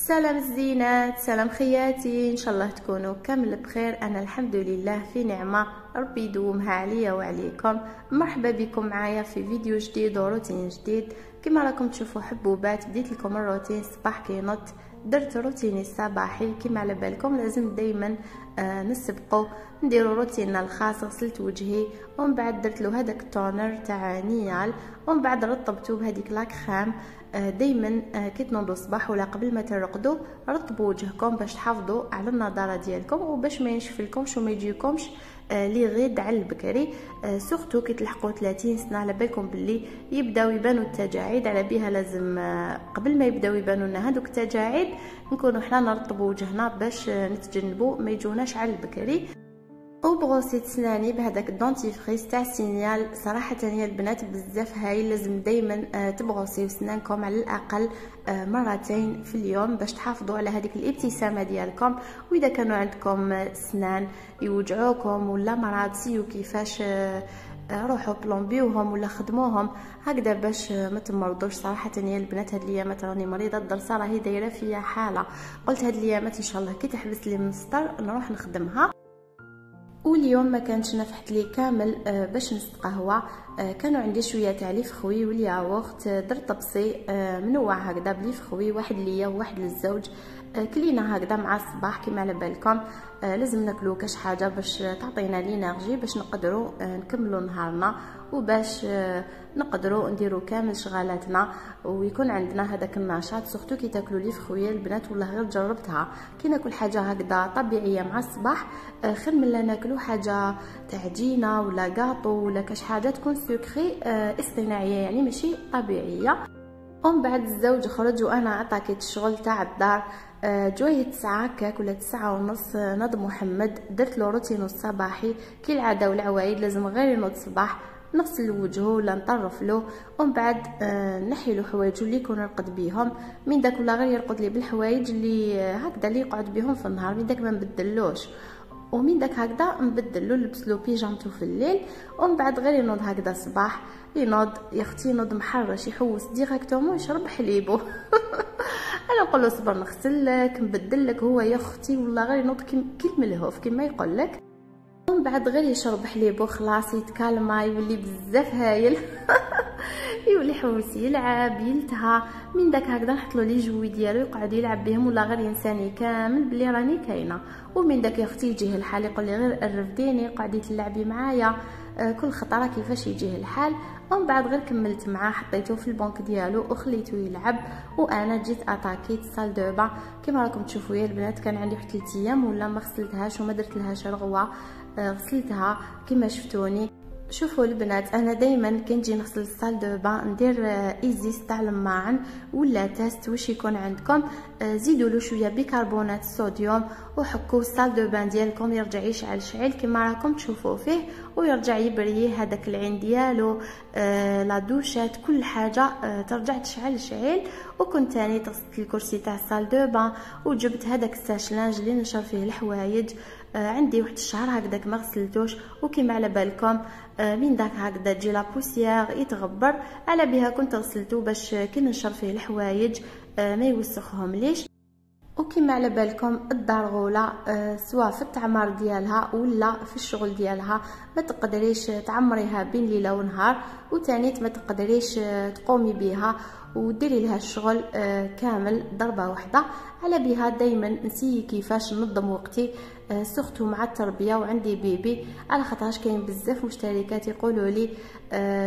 سلام الزينات، سلام خياتي، ان شاء الله تكونوا كامل بخير. انا الحمد لله في نعمه، ربي يدومها عليا وعليكم. مرحبا بكم معايا في فيديو جديد وروتين جديد. كما راكم تشوفوا حبوبات، بديت لكم الروتين صباح كينوض، درت روتيني الصباحي. كما على بالكم لازم دائما نسبقوا نديروا روتيننا الخاص. غسلت وجهي ومن بعد درت له هذاك التونر تاع نيال، ومن بعد رطبته بهذيك لاكريم. دائما كي تنوضوا الصباح ولا قبل ما ترقدوا رطبوا وجهكم باش تحافظوا على النضاره ديالكم وباش ما ينشفلكمش وما يجيكمش لي غيد على البكري. سورتو كي تلحقوا 30 سنه على بالكم باللي يبداو يبانوا التجاعيد، على بها لازم قبل ما يبداو يبانوا لنا هذوك التجاعيد نكونوا حنا نرطبوا وجهنا باش نتجنبوا ما يجوناش على البكري. وبغوسيت سناني بهذاك الدونتيفريس تاع سينيال. صراحه يا البنات بزاف هاي، لازم دائما تبغوسيو سنانكم على الاقل مرتين في اليوم باش تحافظوا على هذيك الابتسامه ديالكم. واذا كانوا عندكم سنان يوجعوكم ولا مرض سيو كيفاش روحوا بلومبيوهم ولا خدموهم هكذا باش ما تمرضوش. صراحه يا البنات هاد الايامات راني مريضه، الدرسه راهي دايره فيا حاله. قلت هاد الايامات ان شاء الله كي تحبس لي من السطر نروح نخدمها. واليوم ما كانش نفحت لي كامل باش نسق قهوه. كانوا عندي شويه تاع لي فخوي والياغورت، درت طبسي منوع هكذا بلي فخوي، واحد ليا وواحد للزوج. كلينا هكذا مع الصباح. كما على بالكم لازم ناكلو كاش حاجه باش تعطينا لينيرجي باش نقدروا نكملوا نهارنا وباش نقدروا نديروا كامل شغالاتنا ويكون عندنا هذاك النشاط. سورتو كي تاكلوا لي فخويه البنات والله غير جربتها، كي ناكل حاجه هكذا طبيعيه مع الصباح خير من لا ناكلوا حاجه تاع عجينه ولا كاطو ولا كاش حاجه تكون سكري اصطناعيه يعني ماشي طبيعيه. ومن بعد الزوج خرج وانا عطاكيت الشغل تاع الدار. جويه 9 هكاك ولا 9:30 نض محمد، درت له روتينو الصباحي كي العاده والعوايد. لازم غير ينوض الصباح نغسل وجهه ولا نطرف له، ومن بعد نحي له حوايجو اللي يكون يرقد بيهم. من داك ولا غير يرقد لي بالحوايج اللي هكذا اللي يقعد بهم في النهار، من داك ما نبدلوش. ومن داك هكذا نبدل له نلبس له بيجامته في الليل. ومن بعد غير ينوض هكذا الصباح ينوض يا اختي ينوض محرش يحوس ديريكتومون يشرب حليبه. انا نقول له صبر نغسل لك نبدل لك، هو يا اختي والله غير ينوض كي الملهوف كما يقول لك. ومن بعد غير يشرب حليبه خلاص يتكالما يولي بزاف هايل. يولي حوس يلعب يلتهى. من داك هكذا نحط له لي جوي ديالو يقعد يلعب بهم ولا غير ينساني كامل بلي راني كاينه. ومن داك يا اختي يجيه الحال يقول لي غير الرفديني قعدي تلعبي معايا كل خطره كيفاش يجيه الحال. ومن بعد غير كملت معاه حطيته في البنك ديالو وخليته يلعب، وانا جيت اتاكيت الصال دو با. كما راكم تشوفوا يا البنات كان عندي واحد 3 ايام ولا ما غسلتهاش وما درت لهاش رغوه، غسلتها كما شفتوني. شوفوا البنات انا دائما كي نجي نغسل الصال دو با ندير ايزيس تاع الماعن ولا تيست واش يكون عندكم، زيدوا له شويه بيكربونات الصوديوم وحكوا الصال دو بان ديالكم يرجع يشعل شعيل كما راكم تشوفوا فيه، ويرجع يبري هذاك العين ديالو لا دوشات كل حاجه ترجع تشعل شعيل. وكنت ثاني غسلت الكرسي تاع الصال دو بان وجبت هذاك الساشلانج اللي نشر فيه الحوايج. عندي واحد الشهر هكذاك ما غسلتوش، وكما على بالكم من داك هكذا تجي لا بوسيير يتغبر، على بها كنت غسلته باش كي ننشر فيه الحوايج ما يوسخهم ليش. وكما على بالكم الدارغوله سواء في التعمار ديالها ولا في الشغل ديالها ما تقدريش تعمريها بين ليله ونهار، وثاني ما تقدريش تقومي بها وديري لها الشغل كامل ضربه واحده. على بها دائما نسي كيفاش ننظم وقتي سورتو مع التربيه وعندي بيبي، على خاطرش كاين بزاف مشتركات يقولوا لي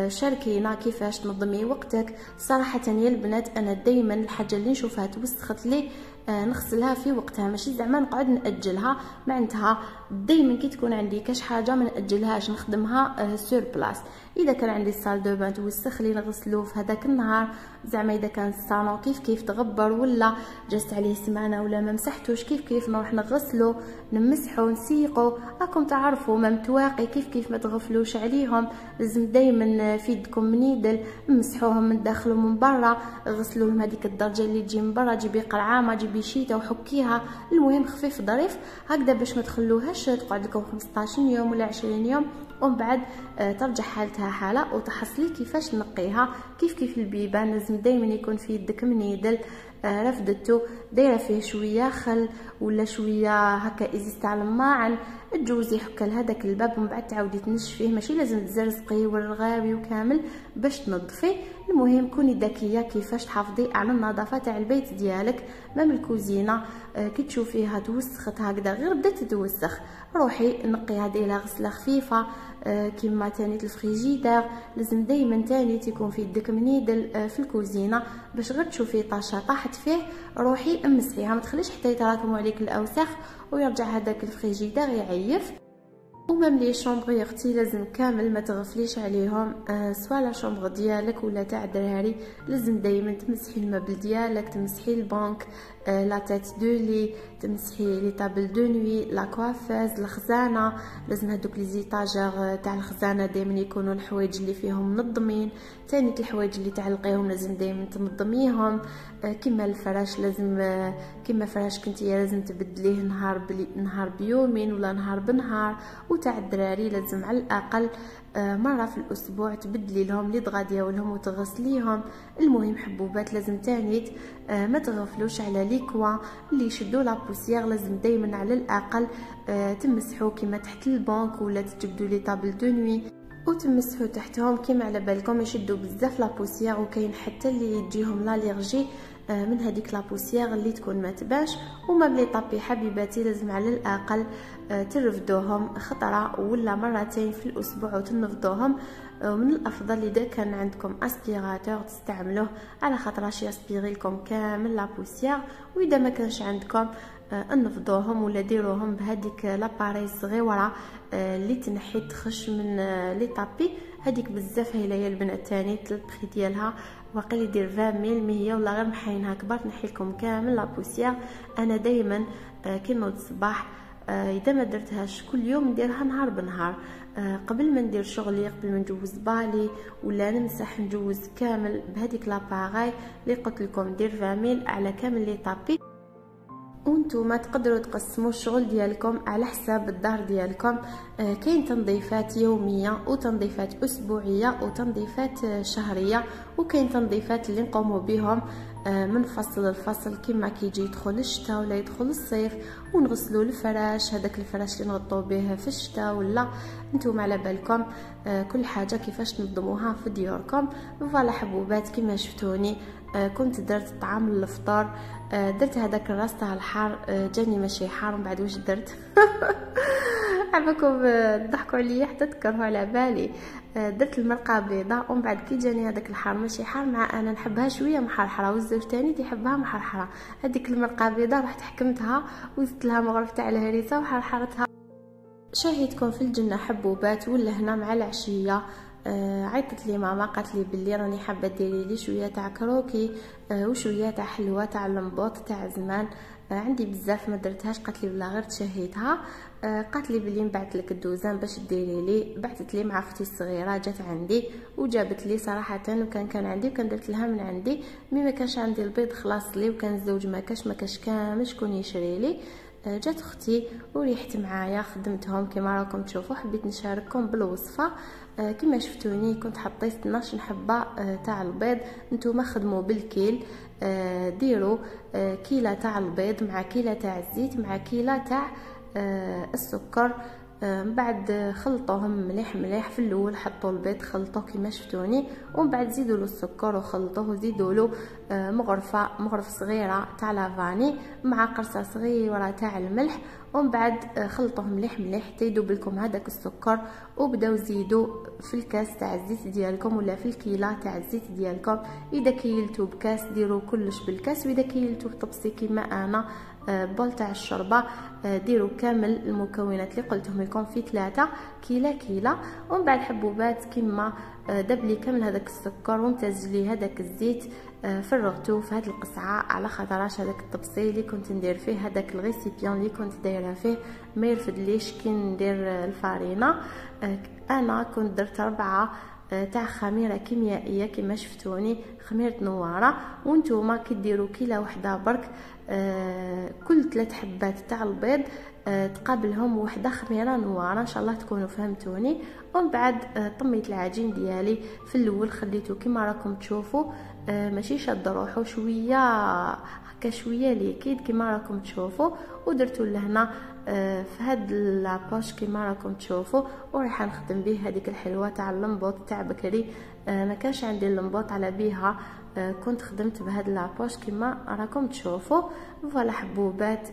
شاركينا كيفاش تنظمي وقتك. صراحه يا البنات انا دائما الحاجه اللي نشوفها توسخت لي نغسلها في وقتها، ماشي زعما نقعد ناجلها. معناتها دائما كي تكون عندي كاش حاجه ما ناجلهاش نخدمها سور بلاص. اذا كان عندي الصال دو بان توسخ لي نغسلو في هذاك النهار، زعما اذا كان الصالون كيف تغبر ولا جازت عليه سمانه ولا ما مسحتوش كيف نروح نغسلو نمسحو نسيقو. راكم تعرفوا ما متواقي كيف ما تغفلوش عليهم. لازم دائما في يدكم منيدل مسحوهم من داخل ومن برا، غسلوهم هذيك الدرجه اللي تجي من برا، جيبي قرعامه جيبي شيته وحكيها، المهم خفيف ظريف هكذا باش ما تخلوهاش تقعد لكم 15 يوم ولا 20 يوم ومن بعد ترجع حالتها حاله. وتحصلي كيفاش نقيها كيف البيبان. لازم دائما يكون في يدك منيدل رفدته دايره فيه شويه خل ولا شويه هكا ازيز تاع الماعن، تجوزي حكا لهداك الباب ومن بعد تعاودي تنشفيه، ماشي لازم تزرزقي والرغاوي وكامل باش تنظفيه. المهم كوني ذكيه كيفاش تحافظي على النظافه تاع البيت ديالك. مام الكوزينه كي تشوفيها توسخت هكذا غير بدات تتوسخ روحي نقيها ديرها غسله خفيفه. كيما تاني الفريجيدير لازم دائما تاني تكون في يدك منيدل في الكوزينه باش غير تشوفي طاشه طاحت فيه روحي امسحيها، ما تخليش حتى يتراكموا عليك الاوساخ ويرجع هذاك الفريجيدير يعيف. ومام لي شومبغ يا اختي لازم كامل ما تغفليش عليهم، سواء لا شومبغ ديالك ولا تاع الدراري لازم دائما تمسحي المبل ديالك، تمسحي البنك، لا تيت دو لي، تمسحي لي طابل دو نوي، لا كوافاز، الخزانه لازم هذوك لي زيطاجور تاع الخزانه دائما يكونوا الحوايج اللي فيهم منظمين. ثاني الحوايج اللي تعلقيهم لازم دائما تنظميهم. كيما الفراش لازم كيما فراشك نتيا لازم تبدليه نهار بيومين ولا نهار بنهار. وتاع الدراري لازم على الاقل مره في الاسبوع تبدلي لهم لي دغا ديالهم وتغسليهم. المهم حبوبات لازم تاني ما تغفلوش على لي كوا اللي يشدوا لا بوسيير، لازم دائما على الاقل تمسحوا كيما تحت البنك ولا تجبدوا لي طابل دو نوي وتمسحوا تحتهم كيما على بالكم يشدوا بزاف لا بوسيير. وكاين حتى اللي يجيهم لاليرجي من هذيك لا بوسيير اللي تكون ما تبانش. وما بلي طابي حبيباتي لازم على الاقل ترفدوهم خطره ولا مرتين في الاسبوع وتنفضوهم. من الافضل اذا كان عندكم اسبيراتور تستعملوه على خاطرش يسبيري لكم كامل لا بوسيير. واذا ما كانش عندكم نفضوهم ولا ديروهم بهذيك لاباري الصغيره اللي تنحي تخش من لي طابي، هذيك بزاف هايله البنات تاني البري ديالها واقيلا يدير 20 ميل مي هي ولا غير محاينها كبار تنحي لكم كامل لا بوسيير. انا دائما كي نوض الصباح اذا ما درتهاش كل يوم نديرها نهار بنهار قبل ما ندير شغلي، قبل ما نجوز بالي ولا نمسح نجوز كامل بهذيك لاباغاي اللي قلت لكم دير 20 ميل على كامل لي طابي. وانتم تقدروا تقسموا الشغل ديالكم على حساب الدار ديالكم. كاين تنظيفات يوميه وتنظيفات اسبوعيه وتنظيفات شهريه، وكاين تنظيفات اللي نقوموا بهم من فصل لفصل كيما كيجي يدخل الشتاء ولا يدخل الصيف ونغسلوا الفراش، هذاك الفراش اللي نغطوا به في الشتاء ولا انتم على بالكم كل حاجه كيفاش تنظموها في ديوركم. فوالا حبوبات كيما شفتوني كنت درت طعام للفطور، درت هذاك الراس تاع الحار جاني ماشي حار. ومن بعد واش درت عباكم تضحكوا عليا حتى تكرهوا على بالي، درت المرقه بيضاء. ومن بعد كي جاني هذاك الحار ماشي حار مع انا نحبها شويه محرحره والزوج تاني تيحبها محرحره، هذيك المرقه بيضاء رحت حكمتها وزدت لها مغرف تاع الهريسه وحرحرتها. شاهدكم في الجنه حبوبات. ولا هنا مع العشيه عيطت لي ماما قالت لي بلي راني حابه ديري لي شويه تاع كروكي وشويه تاع حلوه تاع المبوط تاع زمان، عندي بزاف ما درتهاش. قالت لي بلا غير تشهيتها، قالت لي بلي نبعث لك الدوزان باش ديري لي. بعثت لي مع اختي الصغيره جات عندي وجابت لي صراحه، وكان عندي وكان درت لها من عندي. مي ما كانش عندي البيض خلاص لي وكان الزوج ما كاش كامل شكون يشري لي. جات اختي وريحت معايا خدمتهم كما راكم تشوفوا. حبيت نشارككم بالوصفه. كما شفتوني كنت حطيت 12 حبه تاع البيض. نتوما خدموا بالكيل، ديروا كيله تاع البيض مع كيله تاع الزيت مع كيله تاع السكر. من بعد خلطوهم مليح في الاول حطوا البيض خلطوه كما شفتوني، ومن بعد زيدوا له السكر وخلطوه وزيدوا له مغرف صغيره تاع لافاني مع قرصه صغيره تاع الملح. ومن بعد خلطوه مليح حتى يذوب لكم هذاك السكر. وبداو زيدوا في الكاس تاع الزيت ديالكم ولا في الكيله تاع الزيت ديالكم. اذا كيلتو بكاس ديروا كلش بالكاس، واذا كيلتو بطبسي كيما انا بول تاع الشوربه ديروا كامل المكونات اللي قلتهم لكم في 3 كيله. ومن بعد حبوبات كيما داب لي كامل هذاك السكر وامتزج لي هذاك الزيت فرغته في هذه القصعه على خاطرش هذاك الطبسي اللي كنت ندير فيه هذاك الغيسيبيون اللي كنت دايره فيه ما يرفدليش كي ندير الفارينه. انا كنت درت 4 تاع خميره كيميائيه كما شفتوني، خميره نواره. وانتوما كديروا كيله وحده برك كل 3 حبات تاع البيض تقابلهم وحده خميره نواره. ان شاء الله تكونوا فهمتوني. ومن بعد طميت العجين ديالي في الاول، خليته كما راكم تشوفوا ماشي شاد روحو، شويه هكا شويه ليكيد كما راكم تشوفوا. ودرتو لهنا في هاد لاباش كما راكم تشوفوا، وراح نخدم به هذيك الحلوه تاع اللمبوط تاع بكري. ما كانش عندي اللمبوط على بيها، كنت خدمت بهاد لاباش كما راكم تشوفوا. فوالا حبوبات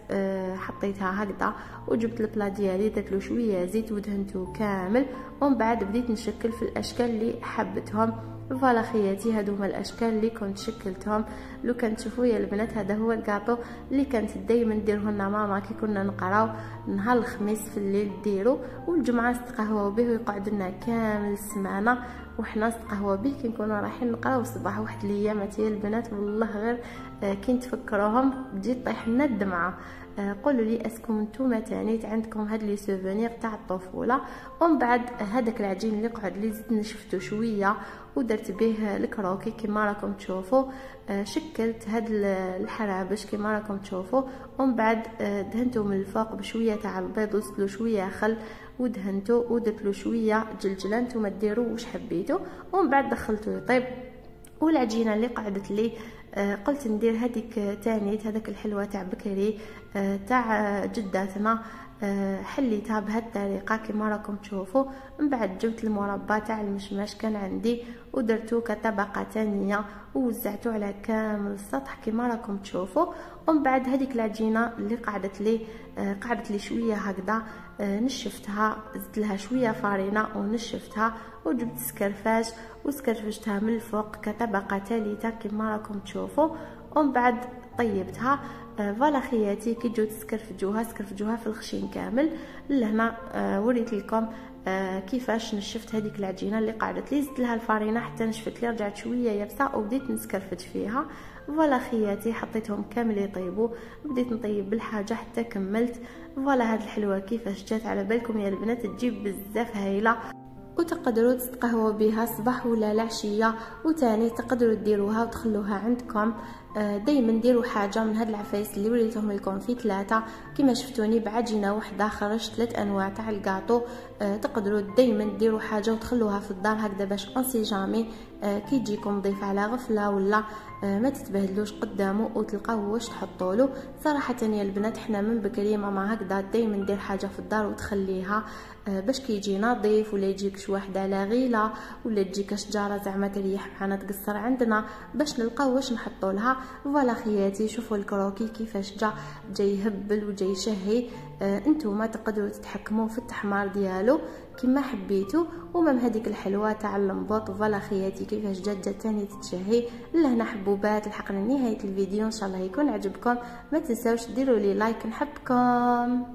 حطيتها هكذا، وجبت البلا ديالي درت له شويه زيت ودهنته كامل. ومن بعد بديت نشكل في الاشكال اللي حبتهم. فوالا خياتي، هادو هما الاشكال اللي كنت شكلتهم. لو كان تشوفوا يا البنات، هذا هو الكاطو اللي كانت دائما نديره لنا ماما كي كنا نقراو نهار الخميس في الليل ديرو، والجمعه نتقهواو به ويقعد لنا كامل السمانه وحنا نتقهوا به كي نكونوا رايحين نقراو الصباح. واحد الايامات يا البنات والله غير كي نتفكروهم تجي طيح لنا الدمعه. قولوا لي اسكم نتوما تانيت عندكم هاد لي سوفونير تاع الطفوله. ومن بعد هذاك العجين اللي قعد لي زدت نشفته شويه ودرت به الكروكي كما راكم تشوفوا. شكلت هاد الحرابش كما راكم تشوفوا. ومن بعد دهنته من الفوق بشويه تاع البيض وزدت شويه خل ودهنته ودرت له شويه جلجله، نتوما ديروا واش حبيتوا. ومن بعد دخلته يطيب. والعجينه اللي قعدت لي قلت ندير هذيك تانيت هذاك الحلوه تاع بكري تاع جداتنا، حليتها بهذه الطريقه كما راكم تشوفوا. من بعد جبت المربى تاع المشماش كان عندي ودرتو كطبقه ثانيه ووزعته على كامل السطح كما راكم تشوفوا. ومن بعد هذيك العجينه اللي قعدت لي شويه هكذا نشفتها، زدت لها شويه فرينه ونشفتها، وجبت سكرفاج وسكرفجتها من الفوق كطبقه ثالثه كما راكم تشوفوا. ومن بعد طيبتها. فوالا خياتي، كي تجيو سكرفجوها في الخشين كامل. لهنا وريت لكم كيفاش نشفت هذيك العجينه اللي قعدت لي، زدت لها الفرينه حتى نشفت لي رجعت شويه يابسه وبديت نسكرفج فيها. فوالا خياتي، حطيتهم كامل يطيبوا، بديت نطيب بالحاجه حتى كملت. فوالا هاد الحلوه كيفاش جات على بالكم يا البنات، تجيب بزاف هايله وتقدروا تتقهووا بها صباح ولا العشيه. وتاني تقدروا ديروها وتخلوها عندكم. دائما ديروا حاجه من هاد العفايس اللي وريتهم لكم في 3 كما شفتوني بعجينه وحده خرجت 3 انواع تاع الكاطو. تقدروا دائما ديروا حاجه وتخلوها في الدار هكذا باش اونسي جامي كي يجيكم ضيف على غفله ولا ما تتبهدلوش قدامه وتلقاو واش تحطوا له. صراحه يا البنات حنا من بكري ماما هكذا دائما ندير حاجه في الدار وتخليها باش كي يجينا ضيف ولا يجيك شي واحد على غيله ولا تجيك شجره زعما تريح معنا تقصر عندنا باش نلقاو واش نحطوا لها. فوالا خياتي، شوفوا الكروكي كيفاش جاي يهبل وجاي يشهي. انتوما تقدروا تتحكموا في التحمار ديالو كما حبيتوا. ومام هذيك الحلوه تاع اللمبوط. فوالا خياتي كيفاش جات ثاني تتشهي. لهنا حبوبات لحقنا نهايه الفيديو، ان شاء الله يكون عجبكم. ما تنساوش ديروا لي لايك، نحبكم.